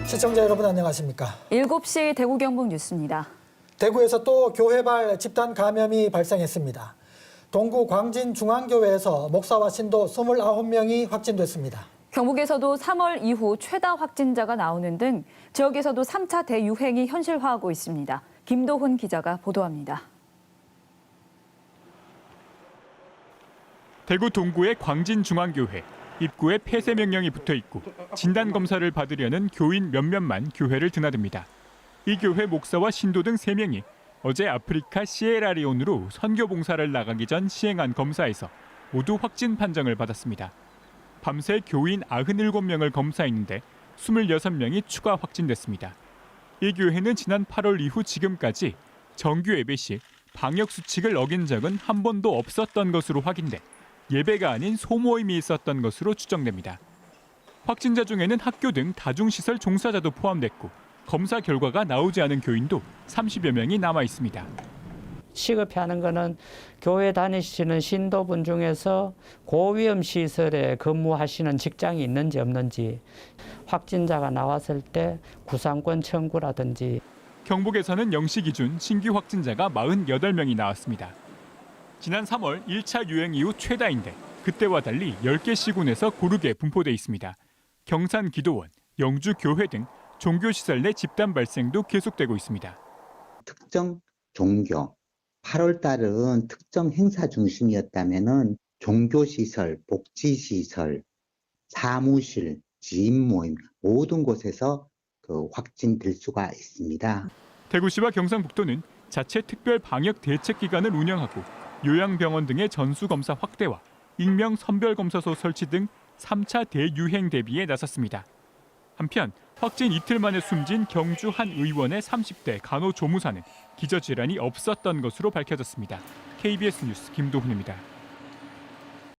시청자 여러분 안녕하십니까? 7시 대구 경북 뉴스입니다. 대구에서 또 교회발 집단 감염이 발생했습니다. 동구 광진중앙교회에서 목사와 신도 29명이 확진됐습니다. 경북에서도 3월 이후 최다 확진자가 나오는 등 지역에서도 3차 대유행이 현실화하고 있습니다. 김도훈 기자가 보도합니다. 대구 동구의 광진중앙교회. 입구에 폐쇄 명령이 붙어 있고 진단검사를 받으려는 교인 몇몇만 교회를 드나듭니다. 이 교회 목사와 신도 등 3명이 어제 아프리카 시에라리온으로 선교 봉사를 나가기 전 시행한 검사에서 모두 확진 판정을 받았습니다. 밤새 교인 97명을 검사했는데 26명이 추가 확진됐습니다. 이 교회는 지난 8월 이후 지금까지 정규 예배 시 방역 수칙을 어긴 적은 한 번도 없었던 것으로 확인돼 예배가 아닌 소모임이 있었던 것으로 추정됩니다. 확진자 중에는 학교 등 다중시설 종사자도 포함됐고 검사 결과가 나오지 않은 교인도 30여 명이 남아 있습니다. 시급해하는 것은 교회 다니시는 신도분 중에서 고위험 시설에 근무하시는 직장이 있는지 없는지, 확진자가 나왔을 때 구상권 청구라든지. 경북에서는 0시 기준 신규 확진자가 48명이 나왔습니다. 지난 3월 1차 유행 이후 최다인데 그때와 달리 10개 시군에서 고르게 분포돼 있습니다. 경산 기도원, 영주 교회 등 종교시설 내 집단 발생도 계속되고 있습니다. 특정 종교, 8월 달은 특정 행사 중심이었다면은 종교시설, 복지시설, 사무실, 지인 모임 모든 곳에서 확진될 수가 있습니다. 대구시와 경상북도는 자체 특별 방역 대책 기관을 운영하고 요양병원 등의 전수검사 확대와 익명 선별검사소 설치 등 3차 대유행 대비에 나섰습니다. 한편 확진 이틀 만에 숨진 경주 한 의원의 30대 간호조무사는 기저질환이 없었던 것으로 밝혀졌습니다. KBS 뉴스 김도훈입니다.